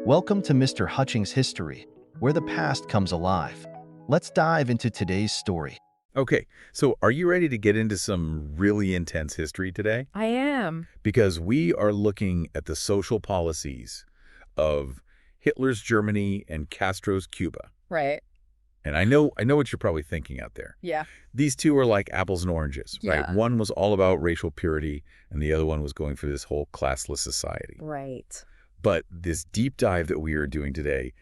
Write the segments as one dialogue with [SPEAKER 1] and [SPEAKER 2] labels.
[SPEAKER 1] Welcome to Mr. Hutchings History, where the past comes alive. Let's dive into today's story.
[SPEAKER 2] Okay, so are you ready to get into some really intense history today?
[SPEAKER 3] I am.
[SPEAKER 2] Because we are looking at the social policies of Hitler's Germany and Castro's Cuba.
[SPEAKER 3] Right.
[SPEAKER 2] And I know what you're probably thinking out there.
[SPEAKER 3] Yeah.
[SPEAKER 2] These two are like apples and oranges, right?
[SPEAKER 3] Yeah.
[SPEAKER 2] One was all about racial purity, and the other one was going for this whole classless society.
[SPEAKER 3] Right.
[SPEAKER 2] But this deep dive that we are doing today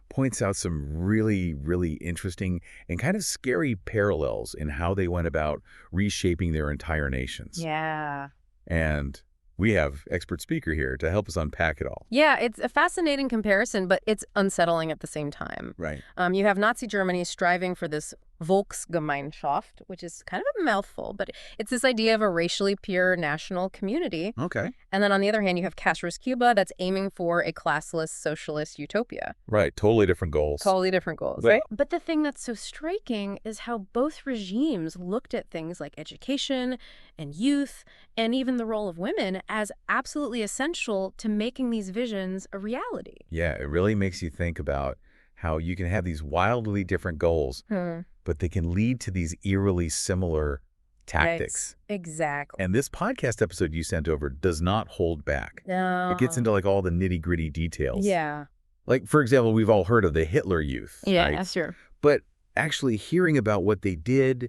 [SPEAKER 2] points out some really, really interesting and kind of scary parallels in how they went about reshaping their entire nations.
[SPEAKER 3] Yeah.
[SPEAKER 2] And we have expert speaker here to help us unpack it all.
[SPEAKER 3] Yeah, it's a fascinating comparison, but it's unsettling at the same time.
[SPEAKER 2] Right.
[SPEAKER 3] You have Nazi Germany striving for this Volksgemeinschaft, which is kind of a mouthful, but it's this idea of a racially pure national community.
[SPEAKER 2] Okay.
[SPEAKER 3] And then on the other hand, you have Castro's Cuba that's aiming for a classless socialist utopia.
[SPEAKER 2] Right. Totally different goals.
[SPEAKER 3] Totally different goals, right? But the thing that's so striking is how both regimes looked at things like education and youth and even the role of women as absolutely essential to making these visions a reality.
[SPEAKER 2] Yeah, it really makes you think about how you can have these wildly different goals, but they can lead to these eerily similar tactics.
[SPEAKER 3] Right. Exactly.
[SPEAKER 2] And this podcast episode you sent over does not hold back.
[SPEAKER 3] No.
[SPEAKER 2] It gets into like all the nitty-gritty details.
[SPEAKER 3] Yeah.
[SPEAKER 2] Like, for example, we've all heard of the Hitler Youth.
[SPEAKER 3] Yeah,
[SPEAKER 2] right?
[SPEAKER 3] that's true.
[SPEAKER 2] But actually hearing about what they did,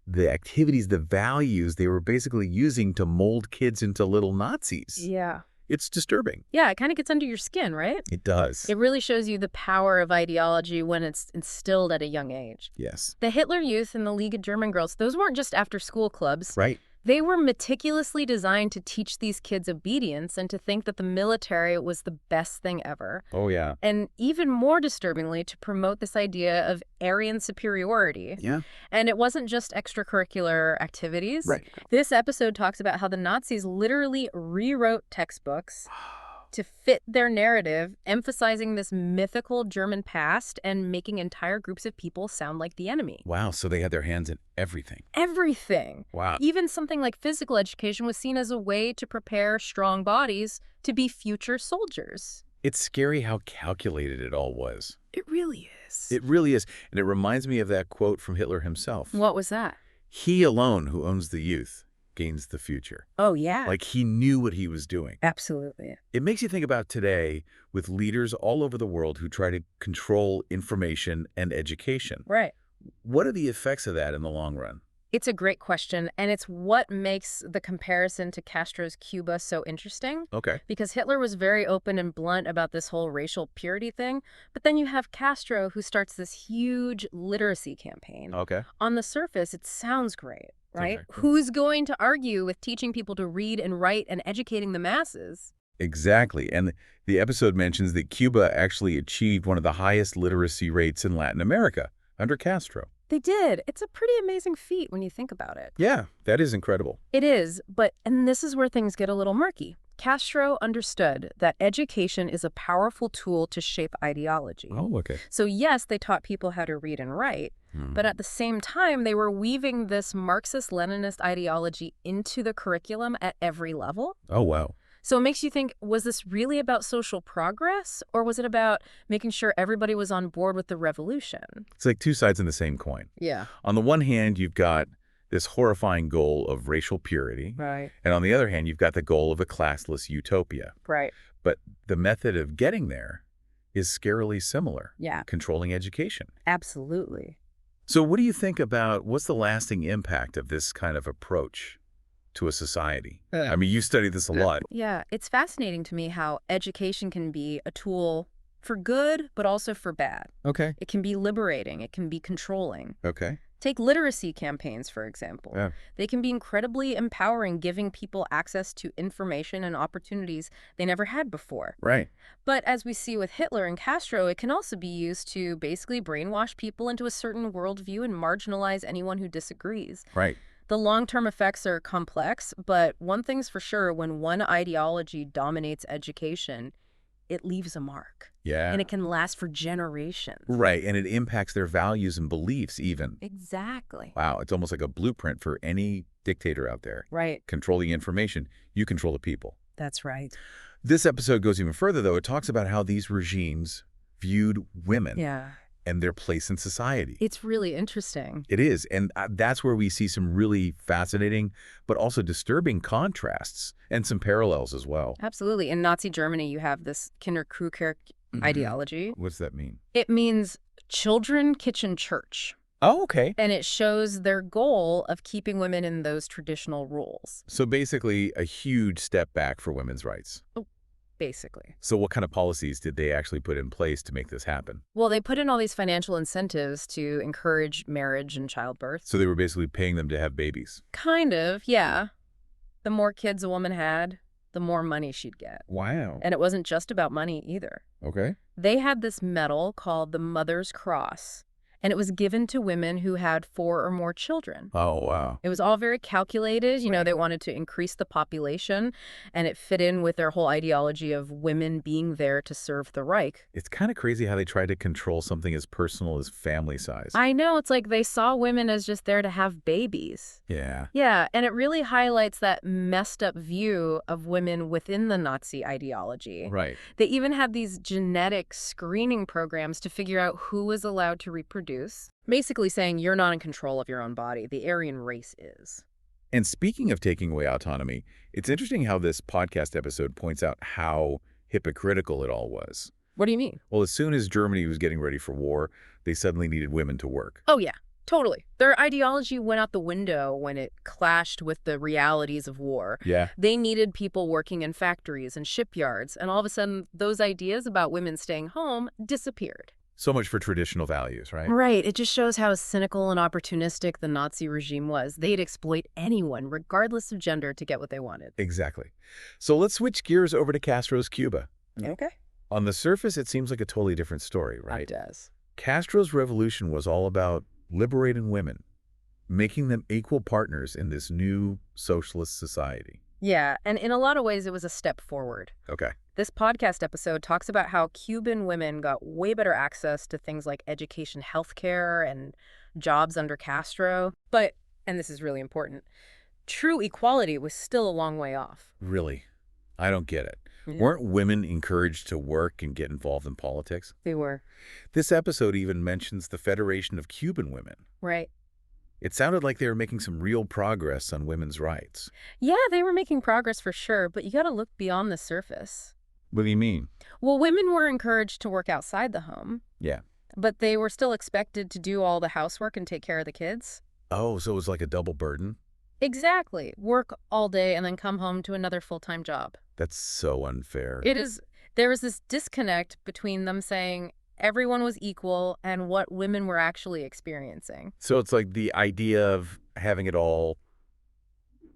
[SPEAKER 2] the activities, the values they were basically using to mold kids into little Nazis.
[SPEAKER 3] Yeah.
[SPEAKER 2] It's disturbing.
[SPEAKER 3] Yeah, it kind of gets under your skin, right?
[SPEAKER 2] It does.
[SPEAKER 3] It really shows you the power of ideology when it's instilled at a young age.
[SPEAKER 2] Yes.
[SPEAKER 3] The Hitler Youth and the League of German Girls, those weren't just after-school clubs.
[SPEAKER 2] Right.
[SPEAKER 3] They were meticulously designed to teach these kids obedience and to think that the military was the best thing ever.
[SPEAKER 2] Oh, yeah.
[SPEAKER 3] And even more disturbingly, to promote this idea of Aryan superiority.
[SPEAKER 2] Yeah.
[SPEAKER 3] And it wasn't just extracurricular activities.
[SPEAKER 2] Right.
[SPEAKER 3] This episode talks about how the Nazis literally rewrote textbooks to fit their narrative, emphasizing this mythical German past and making entire groups of people sound like the enemy.
[SPEAKER 2] Wow, so they had their hands in everything.
[SPEAKER 3] Everything.
[SPEAKER 2] Wow.
[SPEAKER 3] Even something like physical education was seen as a way to prepare strong bodies to be future soldiers.
[SPEAKER 2] It's scary how calculated it all was.
[SPEAKER 3] It really is.
[SPEAKER 2] It really is. And it reminds me of that quote from Hitler himself.
[SPEAKER 3] What was that?
[SPEAKER 2] He alone who owns the youth gains the future.
[SPEAKER 3] Oh, yeah.
[SPEAKER 2] Like he knew what he was doing.
[SPEAKER 3] Absolutely.
[SPEAKER 2] It makes you think about today with leaders all over the world who try to control information and education.
[SPEAKER 3] Right.
[SPEAKER 2] What are the effects of that in the long run?
[SPEAKER 3] It's a great question, and it's what makes the comparison to Castro's Cuba so interesting.
[SPEAKER 2] Okay.
[SPEAKER 3] Because Hitler was very open and blunt about this whole racial purity thing, but then you have Castro who starts this huge literacy campaign.
[SPEAKER 2] Okay.
[SPEAKER 3] On the surface, it sounds great, right?
[SPEAKER 2] Okay, cool.
[SPEAKER 3] Who's going to argue with teaching people to read and write and educating the masses?
[SPEAKER 2] Exactly. And the episode mentions that Cuba actually achieved one of the highest literacy rates in Latin America under Castro.
[SPEAKER 3] They did. It's a pretty amazing feat when you think about it.
[SPEAKER 2] Yeah, that is incredible.
[SPEAKER 3] It is, and this is where things get a little murky. Castro understood that education is a powerful tool to shape ideology.
[SPEAKER 2] Oh, okay.
[SPEAKER 3] So yes, they taught people how to read and write, but at the same time, they were weaving this Marxist-Leninist ideology into the curriculum at every level.
[SPEAKER 2] Oh, wow.
[SPEAKER 3] So it makes you think, was this really about social progress, or was it about making sure everybody was on board with the revolution?
[SPEAKER 2] It's like two sides in the same coin.
[SPEAKER 3] Yeah.
[SPEAKER 2] On the one hand, you've got this horrifying goal of racial purity.
[SPEAKER 3] Right.
[SPEAKER 2] And on the other hand, you've got the goal of a classless utopia.
[SPEAKER 3] Right.
[SPEAKER 2] But the method of getting there is scarily similar.
[SPEAKER 3] Yeah.
[SPEAKER 2] Controlling education.
[SPEAKER 3] Absolutely.
[SPEAKER 2] So what do you think about what's the lasting impact of this kind of approach to a society? I mean, you study this a lot.
[SPEAKER 3] Yeah, it's fascinating to me how education can be a tool for good, but also for bad.
[SPEAKER 2] Okay.
[SPEAKER 3] It can be liberating. It can be controlling.
[SPEAKER 2] Okay.
[SPEAKER 3] Take literacy campaigns, for example.
[SPEAKER 2] Yeah.
[SPEAKER 3] They can be incredibly empowering, giving people access to information and opportunities they never had before.
[SPEAKER 2] Right.
[SPEAKER 3] But as we see with Hitler and Castro, it can also be used to basically brainwash people into a certain worldview and marginalize anyone who disagrees.
[SPEAKER 2] Right.
[SPEAKER 3] The long-term effects are complex, but one thing's for sure, when one ideology dominates education, it leaves a mark.
[SPEAKER 2] Yeah.
[SPEAKER 3] And it can last for generations.
[SPEAKER 2] Right. And it impacts their values and beliefs even.
[SPEAKER 3] Exactly.
[SPEAKER 2] Wow. It's almost like a blueprint for any dictator out there.
[SPEAKER 3] Right.
[SPEAKER 2] Control the information. You control the people.
[SPEAKER 3] That's right.
[SPEAKER 2] This episode goes even further, though. It talks about how these regimes viewed women
[SPEAKER 3] Yeah.
[SPEAKER 2] and their place in society.
[SPEAKER 3] It's really interesting.
[SPEAKER 2] It is, and that's where we see some really fascinating but also disturbing contrasts and some parallels as well.
[SPEAKER 3] Absolutely. In Nazi Germany, you have this Kinderkriegskirche ideology.
[SPEAKER 2] What's that mean?
[SPEAKER 3] It means children, kitchen, church.
[SPEAKER 2] Oh, okay.
[SPEAKER 3] And it shows their goal of keeping women in those traditional roles.
[SPEAKER 2] So basically a huge step back for women's rights.
[SPEAKER 3] Basically.
[SPEAKER 2] So what kind of policies did they actually put in place to make this happen?
[SPEAKER 3] Well, they put in all these financial incentives to encourage marriage and childbirth.
[SPEAKER 2] So they were basically paying them to have babies.
[SPEAKER 3] Kind of, yeah. The more kids a woman had, the more money she'd get.
[SPEAKER 2] Wow.
[SPEAKER 3] And it wasn't just about money either.
[SPEAKER 2] Okay.
[SPEAKER 3] They had this medal called the Mother's Cross, and it was given to women who had 4 or more children.
[SPEAKER 2] Oh, wow.
[SPEAKER 3] It was all very calculated. You know, they wanted to increase the population, and it fit in with their whole ideology of women being there to serve the Reich.
[SPEAKER 2] It's kind of crazy how they tried to control something as personal as family size.
[SPEAKER 3] I know. It's like they saw women as just there to have babies.
[SPEAKER 2] Yeah.
[SPEAKER 3] Yeah, and it really highlights that messed up view of women within the Nazi ideology.
[SPEAKER 2] Right.
[SPEAKER 3] They even had these genetic screening programs to figure out who was allowed to reproduce. Basically saying you're not in control of your own body. The Aryan race is.
[SPEAKER 2] And speaking of taking away autonomy, it's interesting how this podcast episode points out how hypocritical it all was.
[SPEAKER 3] What do you mean?
[SPEAKER 2] Well, as soon as Germany was getting ready for war, they suddenly needed women to work.
[SPEAKER 3] Oh, yeah, totally. Their ideology went out the window when it clashed with the realities of war.
[SPEAKER 2] Yeah.
[SPEAKER 3] They needed people working in factories and shipyards, and all of a sudden, those ideas about women staying home disappeared.
[SPEAKER 2] So much for traditional values, right?
[SPEAKER 3] Right. It just shows how cynical and opportunistic the Nazi regime was. They'd exploit anyone, regardless of gender, to get what they wanted.
[SPEAKER 2] Exactly. So let's switch gears over to Castro's Cuba.
[SPEAKER 3] Okay.
[SPEAKER 2] On the surface, it seems like a totally different story, right?
[SPEAKER 3] It does.
[SPEAKER 2] Castro's revolution was all about liberating women, making them equal partners in this new socialist society.
[SPEAKER 3] Yeah, and in a lot of ways, it was a step forward.
[SPEAKER 2] Okay.
[SPEAKER 3] This podcast episode talks about how Cuban women got way better access to things like education, healthcare, and jobs under Castro. But, and this is really important, true equality was still a long way off.
[SPEAKER 2] Really? I don't get it.
[SPEAKER 3] Yeah.
[SPEAKER 2] Weren't women encouraged to work and get involved in politics?
[SPEAKER 3] They were.
[SPEAKER 2] This episode even mentions the Federation of Cuban Women.
[SPEAKER 3] Right.
[SPEAKER 2] It sounded like they were making some real progress on women's rights.
[SPEAKER 3] Yeah, they were making progress for sure, but you got to look beyond the surface.
[SPEAKER 2] What do you mean?
[SPEAKER 3] Well, women were encouraged to work outside the home.
[SPEAKER 2] Yeah.
[SPEAKER 3] But they were still expected to do all the housework and take care of the kids.
[SPEAKER 2] Oh, so it was like a double burden?
[SPEAKER 3] Exactly. Work all day and then come home to another full-time job.
[SPEAKER 2] That's so unfair.
[SPEAKER 3] It is. There was this disconnect between them saying everyone was equal and what women were actually experiencing.
[SPEAKER 2] So it's like the idea of having it all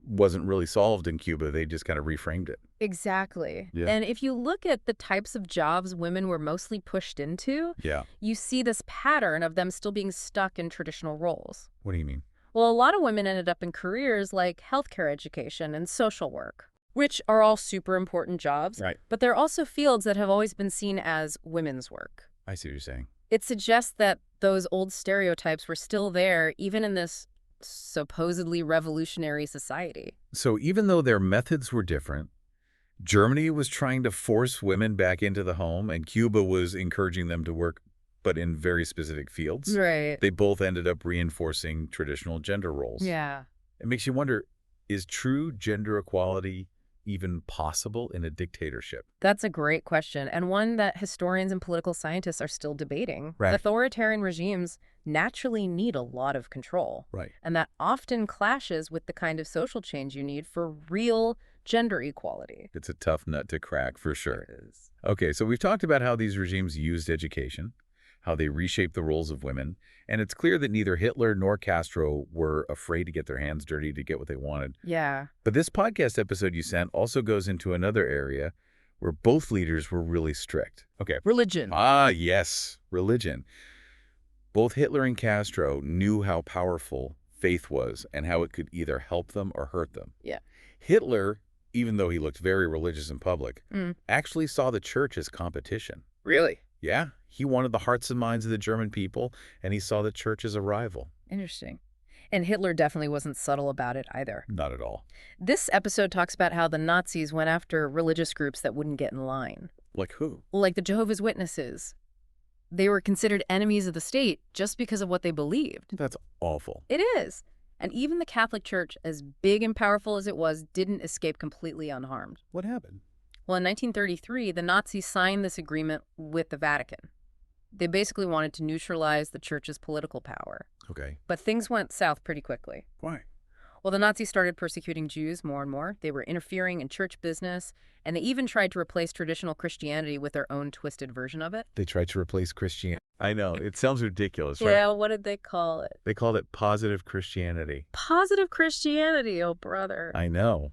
[SPEAKER 2] wasn't really solved in Cuba. They just kind of reframed it.
[SPEAKER 3] Exactly.
[SPEAKER 2] Yeah.
[SPEAKER 3] And if you look at the types of jobs women were mostly pushed into,
[SPEAKER 2] Yeah.
[SPEAKER 3] you see this pattern of them still being stuck in traditional roles.
[SPEAKER 2] What do you mean?
[SPEAKER 3] Well, a lot of women ended up in careers like healthcare education and social work, which are all super important jobs.
[SPEAKER 2] Right.
[SPEAKER 3] But they're also fields that have always been seen as women's work.
[SPEAKER 2] I see what you're saying.
[SPEAKER 3] It suggests that those old stereotypes were still there, even in this supposedly revolutionary society.
[SPEAKER 2] So even though their methods were different, Germany was trying to force women back into the home, and Cuba was encouraging them to work, but in very specific fields.
[SPEAKER 3] Right.
[SPEAKER 2] They both ended up reinforcing traditional gender roles.
[SPEAKER 3] Yeah.
[SPEAKER 2] It makes you wonder, is true gender equality even possible in a dictatorship?
[SPEAKER 3] That's a great question, and one that historians and political scientists are still debating.
[SPEAKER 2] Right.
[SPEAKER 3] Authoritarian regimes naturally need a lot of control.
[SPEAKER 2] Right.
[SPEAKER 3] And that often clashes with the kind of social change you need for real gender equality.
[SPEAKER 2] It's a tough nut to crack, for sure.
[SPEAKER 3] It is.
[SPEAKER 2] Okay, so we've talked about how these regimes used education, how they reshaped the roles of women, and it's clear that neither Hitler nor Castro were afraid to get their hands dirty to get what they wanted.
[SPEAKER 3] Yeah.
[SPEAKER 2] But this podcast episode you sent also goes into another area where both leaders were really strict. Okay.
[SPEAKER 3] Religion.
[SPEAKER 2] Ah, yes, religion. Both Hitler and Castro knew how powerful faith was and how it could either help them or hurt them.
[SPEAKER 3] Yeah.
[SPEAKER 2] Hitler, even though he looked very religious in public,
[SPEAKER 3] Mm.
[SPEAKER 2] actually saw the church as competition.
[SPEAKER 3] Really?
[SPEAKER 2] Yeah, he wanted the hearts and minds of the German people, and he saw the church as a rival.
[SPEAKER 3] Interesting. And Hitler definitely wasn't subtle about it either.
[SPEAKER 2] Not at all.
[SPEAKER 3] This episode talks about how the Nazis went after religious groups that wouldn't get in line.
[SPEAKER 2] Like who?
[SPEAKER 3] Like the Jehovah's Witnesses. They were considered enemies of the state just because of what they believed.
[SPEAKER 2] That's awful.
[SPEAKER 3] It is. And even the Catholic Church, as big and powerful as it was, didn't escape completely unharmed.
[SPEAKER 2] What happened?
[SPEAKER 3] Well, in 1933, the Nazis signed this agreement with the Vatican. They basically wanted to neutralize the church's political power.
[SPEAKER 2] Okay.
[SPEAKER 3] But things went south pretty quickly.
[SPEAKER 2] Why?
[SPEAKER 3] Well, the Nazis started persecuting Jews more and more. They were interfering in church business, and they even tried to replace traditional Christianity with their own twisted version of it.
[SPEAKER 2] They tried to replace Christianity. I know. It sounds ridiculous, right?
[SPEAKER 3] Yeah, what did they call it?
[SPEAKER 2] They called it positive Christianity.
[SPEAKER 3] Positive Christianity, oh brother.
[SPEAKER 2] I know.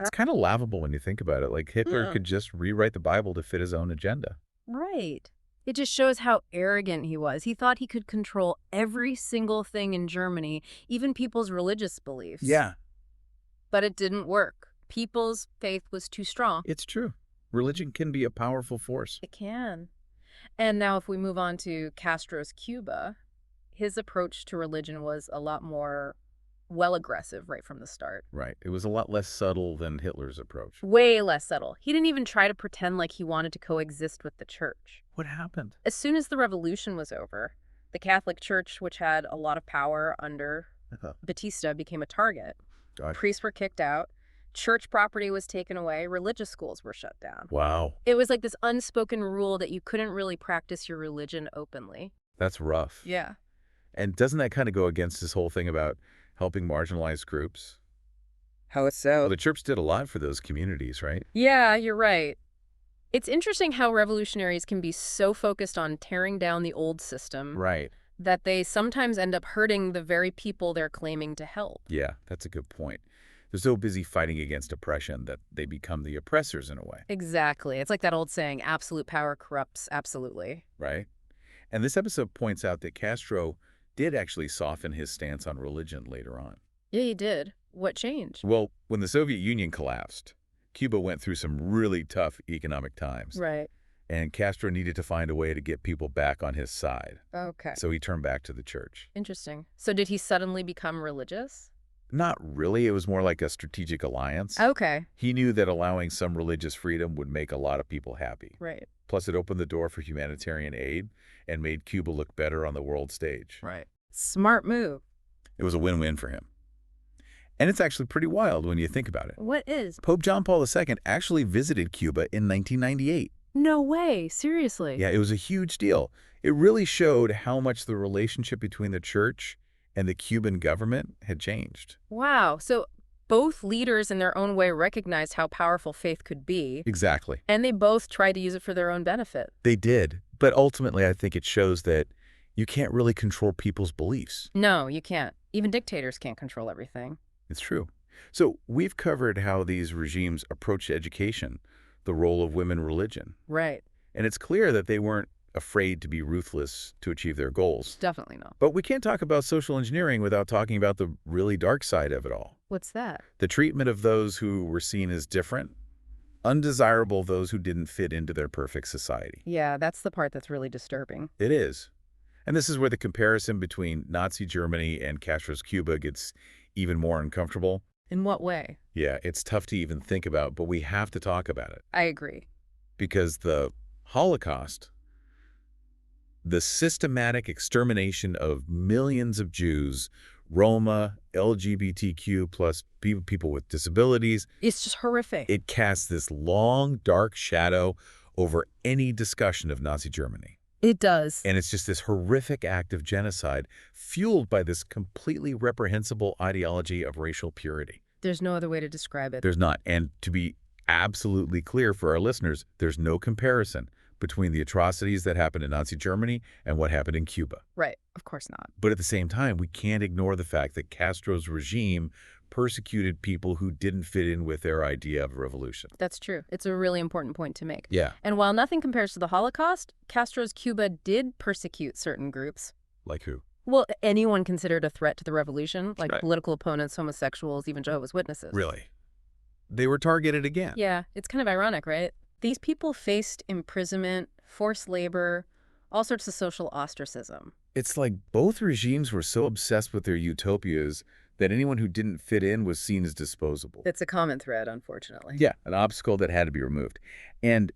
[SPEAKER 2] It's kind of laughable when you think about it. Like Hitler could just rewrite the Bible to fit his own agenda.
[SPEAKER 3] Right. It just shows how arrogant he was. He thought he could control every single thing in Germany, even people's religious beliefs.
[SPEAKER 2] Yeah.
[SPEAKER 3] But it didn't work. People's faith was too strong.
[SPEAKER 2] It's true. Religion can be a powerful force.
[SPEAKER 3] It can. And now if we move on to Castro's Cuba, his approach to religion was a lot more aggressive right from the start.
[SPEAKER 2] Right. It was a lot less subtle than Hitler's approach.
[SPEAKER 3] Way less subtle. He didn't even try to pretend like he wanted to coexist with the church.
[SPEAKER 2] What happened?
[SPEAKER 3] As soon as the revolution was over, the Catholic Church, which had a lot of power under Batista, became a target.
[SPEAKER 2] God.
[SPEAKER 3] Priests were kicked out. Church property was taken away. Religious schools were shut down.
[SPEAKER 2] Wow.
[SPEAKER 3] It was like this unspoken rule that you couldn't really practice your religion openly.
[SPEAKER 2] That's rough.
[SPEAKER 3] Yeah.
[SPEAKER 2] And doesn't that kind of go against this whole thing about helping marginalized groups?
[SPEAKER 3] How so?
[SPEAKER 2] Well, the church did a lot for those communities, right?
[SPEAKER 3] Yeah, you're right. It's interesting how revolutionaries can be so focused on tearing down the old system
[SPEAKER 2] Right.
[SPEAKER 3] that they sometimes end up hurting the very people they're claiming to help.
[SPEAKER 2] Yeah, that's a good point. They're so busy fighting against oppression that they become the oppressors in a way.
[SPEAKER 3] Exactly. It's like that old saying, absolute power corrupts absolutely.
[SPEAKER 2] Right? And this episode points out that Castro did actually soften his stance on religion later on.
[SPEAKER 3] Yeah, he did. What changed?
[SPEAKER 2] Well, when the Soviet Union collapsed, Cuba went through some really tough economic times.
[SPEAKER 3] Right.
[SPEAKER 2] And Castro needed to find a way to get people back on his side.
[SPEAKER 3] Okay.
[SPEAKER 2] So he turned back to the church.
[SPEAKER 3] Interesting. So did he suddenly become religious?
[SPEAKER 2] Not really. It was more like a strategic alliance.
[SPEAKER 3] Okay.
[SPEAKER 2] He knew that allowing some religious freedom would make a lot of people happy.
[SPEAKER 3] Right.
[SPEAKER 2] Plus, it opened the door for humanitarian aid and made Cuba look better on the world stage.
[SPEAKER 3] Right. Smart move.
[SPEAKER 2] It was a win-win for him. And it's actually pretty wild when you think about it.
[SPEAKER 3] What is?
[SPEAKER 2] Pope John Paul II actually visited Cuba in 1998.
[SPEAKER 3] No way. Seriously.
[SPEAKER 2] Yeah, it was a huge deal. It really showed how much the relationship between the church and the Cuban government had changed.
[SPEAKER 3] Wow. So both leaders in their own way recognized how powerful faith could be.
[SPEAKER 2] Exactly.
[SPEAKER 3] And they both tried to use it for their own benefit.
[SPEAKER 2] They did. But ultimately, I think it shows that you can't really control people's beliefs.
[SPEAKER 3] No, you can't. Even dictators can't control everything.
[SPEAKER 2] It's true. So we've covered how these regimes approached education, the role of women in religion.
[SPEAKER 3] Right.
[SPEAKER 2] And it's clear that they weren't afraid to be ruthless to achieve their goals.
[SPEAKER 3] Definitely not.
[SPEAKER 2] But we can't talk about social engineering without talking about the really dark side of it all.
[SPEAKER 3] What's that?
[SPEAKER 2] The treatment of those who were seen as different, undesirable, those who didn't fit into their perfect society.
[SPEAKER 3] Yeah, that's the part that's really disturbing.
[SPEAKER 2] It is. And this is where the comparison between Nazi Germany and Castro's Cuba gets even more uncomfortable.
[SPEAKER 3] In what way?
[SPEAKER 2] Yeah, it's tough to even think about, but we have to talk about it.
[SPEAKER 3] I agree.
[SPEAKER 2] Because the Holocaust, the systematic extermination of millions of Jews, Roma, LGBTQ plus people with disabilities.
[SPEAKER 3] It's just horrific.
[SPEAKER 2] It casts this long, dark shadow over any discussion of Nazi Germany.
[SPEAKER 3] It does.
[SPEAKER 2] And it's just this horrific act of genocide fueled by this completely reprehensible ideology of racial purity.
[SPEAKER 3] There's no other way to describe it.
[SPEAKER 2] There's not. And to be absolutely clear for our listeners, there's no comparison between the atrocities that happened in Nazi Germany and what happened in Cuba.
[SPEAKER 3] Right. Of course not.
[SPEAKER 2] But at the same time, we can't ignore the fact that Castro's regime persecuted people who didn't fit in with their idea of revolution.
[SPEAKER 3] That's true. It's a really important point to make.
[SPEAKER 2] Yeah.
[SPEAKER 3] And while nothing compares to the Holocaust, Castro's Cuba did persecute certain groups.
[SPEAKER 2] Like who?
[SPEAKER 3] Well, anyone considered a threat to the revolution, like
[SPEAKER 2] Right.
[SPEAKER 3] political opponents, homosexuals, even Jehovah's Witnesses.
[SPEAKER 2] Really? They were targeted again.
[SPEAKER 3] Yeah, it's kind of ironic, right? These people faced imprisonment, forced labor, all sorts of social ostracism.
[SPEAKER 2] It's like both regimes were so obsessed with their utopias that anyone who didn't fit in was seen as disposable.
[SPEAKER 3] It's a common thread, unfortunately.
[SPEAKER 2] Yeah, an obstacle that had to be removed. And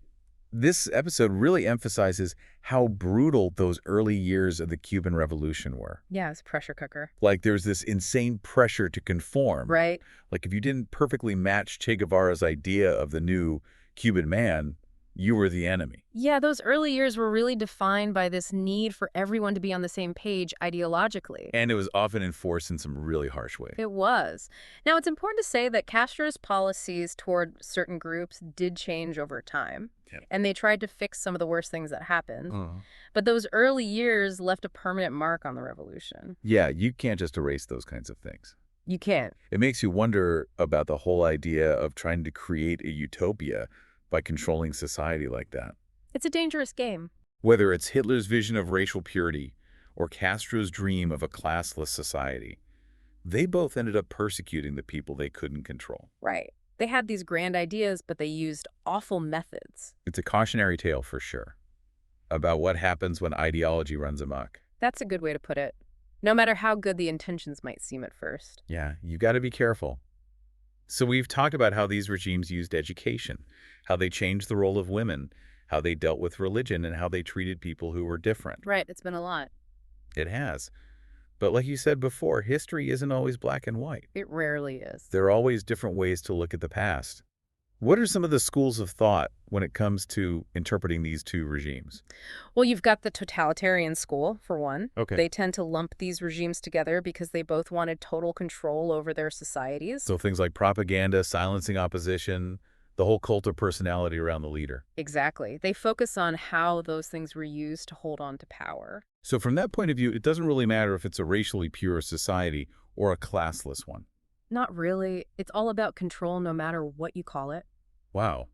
[SPEAKER 2] this episode really emphasizes how brutal those early years of the Cuban Revolution were.
[SPEAKER 3] Yeah, it's a pressure cooker.
[SPEAKER 2] Like there's this insane pressure to conform.
[SPEAKER 3] Right.
[SPEAKER 2] Like if you didn't perfectly match Che Guevara's idea of the new Cuban man, you were the enemy.
[SPEAKER 3] Yeah, those early years were really defined by this need for everyone to be on the same page ideologically.
[SPEAKER 2] And it was often enforced in some really harsh ways.
[SPEAKER 3] It was. Now, it's important to say that Castro's policies toward certain groups did change over time.
[SPEAKER 2] Yeah.
[SPEAKER 3] And they tried to fix some of the worst things that happened.
[SPEAKER 2] Uh-huh.
[SPEAKER 3] But those early years left a permanent mark on the revolution.
[SPEAKER 2] Yeah, you can't just erase those kinds of things.
[SPEAKER 3] You can't.
[SPEAKER 2] It makes you wonder about the whole idea of trying to create a utopia by controlling society like that.
[SPEAKER 3] It's a dangerous game.
[SPEAKER 2] Whether it's Hitler's vision of racial purity or Castro's dream of a classless society, they both ended up persecuting the people they couldn't control.
[SPEAKER 3] Right. They had these grand ideas, but they used awful methods.
[SPEAKER 2] It's a cautionary tale for sure about what happens when ideology runs amok.
[SPEAKER 3] That's a good way to put it. No matter how good the intentions might seem at first.
[SPEAKER 2] Yeah, you got to be careful. So we've talked about how these regimes used education, how they changed the role of women, how they dealt with religion, and how they treated people who were different.
[SPEAKER 3] Right, it's been a lot.
[SPEAKER 2] It has. But like you said before, history isn't always black and white.
[SPEAKER 3] It rarely is.
[SPEAKER 2] There are always different ways to look at the past. What are some of the schools of thought when it comes to interpreting these two regimes?
[SPEAKER 3] Well, you've got the totalitarian school, for one.
[SPEAKER 2] Okay.
[SPEAKER 3] They tend to lump these regimes together because they both wanted total control over their societies.
[SPEAKER 2] So things like propaganda, silencing opposition, the whole cult of personality around the leader.
[SPEAKER 3] Exactly. They focus on how those things were used to hold on to power.
[SPEAKER 2] So from that point of view, it doesn't really matter if it's a racially pure society or a classless one.
[SPEAKER 3] Not really. It's all about control no matter what you call it.
[SPEAKER 2] Wow.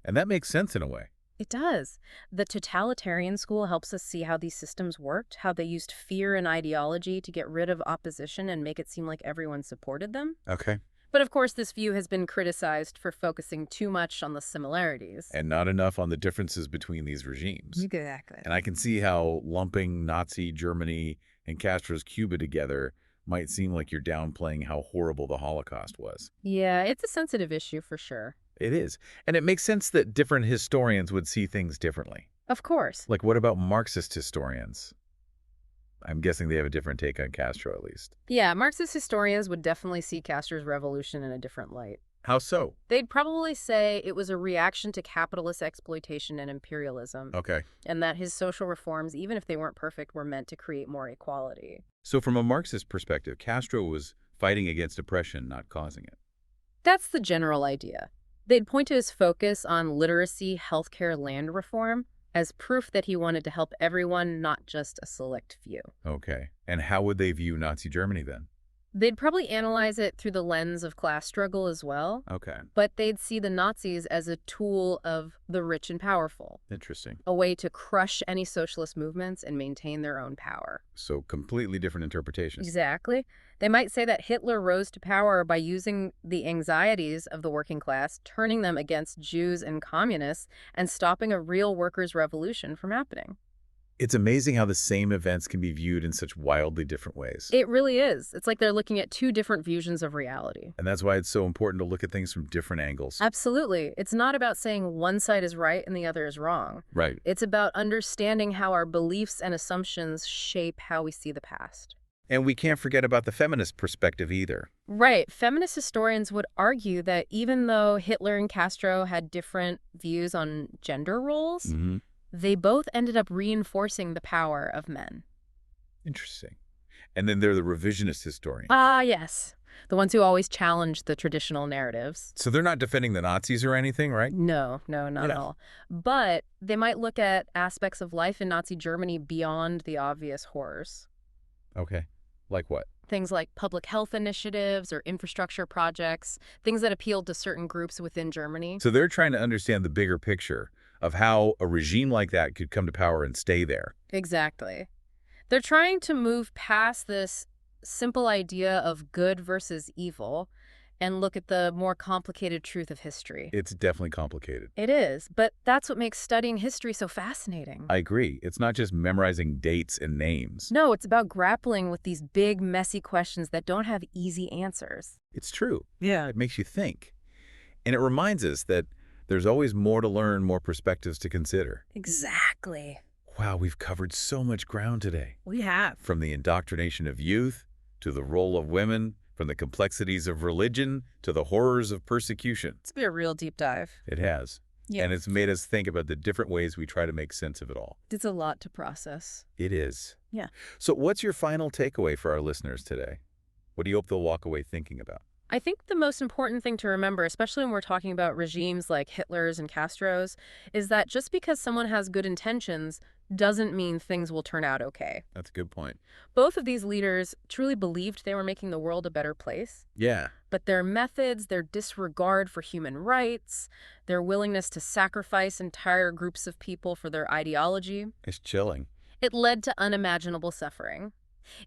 [SPEAKER 2] And that makes sense in a way.
[SPEAKER 3] It does. The totalitarian school helps us see how these systems worked, how they used fear and ideology to get rid of opposition and make it seem like everyone supported them.
[SPEAKER 2] Okay.
[SPEAKER 3] But of course, this view has been criticized for focusing too much on the similarities.
[SPEAKER 2] And not enough on the differences between these regimes.
[SPEAKER 3] Exactly.
[SPEAKER 2] And I can see how lumping Nazi Germany and Castro's Cuba together might seem like you're downplaying how horrible the Holocaust was.
[SPEAKER 3] Yeah, it's a sensitive issue for sure.
[SPEAKER 2] It is. And it makes sense that different historians would see things differently.
[SPEAKER 3] Of course.
[SPEAKER 2] Like, what about Marxist historians? I'm guessing they have a different take on Castro, at least.
[SPEAKER 3] Yeah, Marxist historians would definitely see Castro's revolution in a different light.
[SPEAKER 2] How so?
[SPEAKER 3] They'd probably say it was a reaction to capitalist exploitation and imperialism,
[SPEAKER 2] Okay.
[SPEAKER 3] and that his social reforms, even if they weren't perfect, were meant to create more equality.
[SPEAKER 2] So from a Marxist perspective, Castro was fighting against oppression, not causing it.
[SPEAKER 3] That's the general idea. They'd point to his focus on literacy, healthcare, land reform as proof that he wanted to help everyone, not just a select few.
[SPEAKER 2] Okay. And how would they view Nazi Germany then?
[SPEAKER 3] They'd probably analyze it through the lens of class struggle as well,
[SPEAKER 2] Okay.
[SPEAKER 3] but they'd see the Nazis as a tool of the rich and powerful,
[SPEAKER 2] Interesting.
[SPEAKER 3] a way to crush any socialist movements and maintain their own power.
[SPEAKER 2] So completely different interpretations.
[SPEAKER 3] Exactly. They might say that Hitler rose to power by using the anxieties of the working class, turning them against Jews and communists, and stopping a real workers' revolution from happening.
[SPEAKER 2] It's amazing how the same events can be viewed in such wildly different ways.
[SPEAKER 3] It really is. It's like they're looking at two different visions of reality.
[SPEAKER 2] And that's why it's so important to look at things from different angles.
[SPEAKER 3] Absolutely. It's not about saying one side is right and the other is wrong.
[SPEAKER 2] Right.
[SPEAKER 3] It's about understanding how our beliefs and assumptions shape how we see the past.
[SPEAKER 2] And we can't forget about the feminist perspective either.
[SPEAKER 3] Right. Feminist historians would argue that even though Hitler and Castro had different views on gender roles, they both ended up reinforcing the power of men.
[SPEAKER 2] Interesting. And then they're the revisionist historians.
[SPEAKER 3] Ah, yes. The ones who always challenge the traditional narratives.
[SPEAKER 2] So they're not defending the Nazis or anything, right?
[SPEAKER 3] No, not at all. But they might look at aspects of life in Nazi Germany beyond the obvious horrors.
[SPEAKER 2] Okay. Like what?
[SPEAKER 3] Things like public health initiatives or infrastructure projects, things that appealed to certain groups within Germany.
[SPEAKER 2] So they're trying to understand the bigger picture of how a regime like that could come to power and stay there.
[SPEAKER 3] Exactly. They're trying to move past this simple idea of good versus evil and look at the more complicated truth of history.
[SPEAKER 2] It's definitely complicated.
[SPEAKER 3] It is, but that's what makes studying history so fascinating.
[SPEAKER 2] I agree. It's not just memorizing dates and names.
[SPEAKER 3] No, it's about grappling with these big, messy questions that don't have easy answers.
[SPEAKER 2] It's true. Yeah, it makes you think. And it reminds us that there's always more to learn, more perspectives to consider.
[SPEAKER 3] Exactly.
[SPEAKER 2] Wow, we've covered so much ground today.
[SPEAKER 3] We have.
[SPEAKER 2] From the indoctrination of youth, to the role of women, from the complexities of religion, to the horrors of persecution.
[SPEAKER 3] It's been a real deep dive.
[SPEAKER 2] It has.
[SPEAKER 3] Yeah.
[SPEAKER 2] And it's made us think about the different ways we try to make sense of it all.
[SPEAKER 3] It's a lot to process.
[SPEAKER 2] It is.
[SPEAKER 3] Yeah.
[SPEAKER 2] So what's your final takeaway for our listeners today? What do you hope they'll walk away thinking about?
[SPEAKER 3] I think the most important thing to remember, especially when we're talking about regimes like Hitler's and Castro's, is that just because someone has good intentions doesn't mean things will turn out okay.
[SPEAKER 2] That's a good point.
[SPEAKER 3] Both of these leaders truly believed they were making the world a better place,
[SPEAKER 2] Yeah.
[SPEAKER 3] but their methods, their disregard for human rights, their willingness to sacrifice entire groups of people for their ideology,
[SPEAKER 2] It's chilling.
[SPEAKER 3] it led to unimaginable suffering.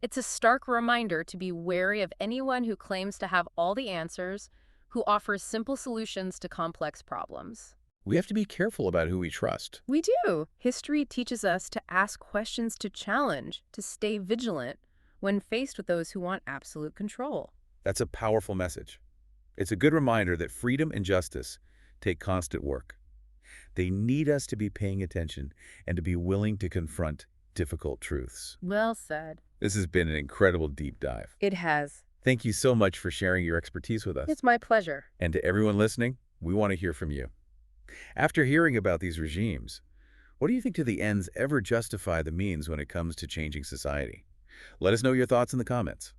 [SPEAKER 3] It's a stark reminder to be wary of anyone who claims to have all the answers, who offers simple solutions to complex problems.
[SPEAKER 2] We have to be careful about who we trust.
[SPEAKER 3] We do. History teaches us to ask questions, to challenge, to stay vigilant when faced with those who want absolute control.
[SPEAKER 2] That's a powerful message. It's a good reminder that freedom and justice take constant work. They need us to be paying attention and to be willing to confront difficult truths.
[SPEAKER 3] Well said.
[SPEAKER 2] This has been an incredible deep dive.
[SPEAKER 3] It has.
[SPEAKER 2] Thank you so much for sharing your expertise with us.
[SPEAKER 3] It's my pleasure.
[SPEAKER 2] And to everyone listening, we want to hear from you. After hearing about these regimes, what do you think do the ends ever justify the means when it comes to changing society? Let us know your thoughts in the comments.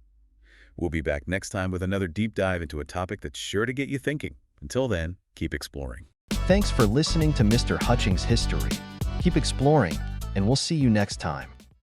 [SPEAKER 2] We'll be back next time with another deep dive into a topic that's sure to get you thinking. Until then, keep exploring.
[SPEAKER 1] Thanks for listening to Mr. Hutchings History. Keep exploring, and we'll see you next time.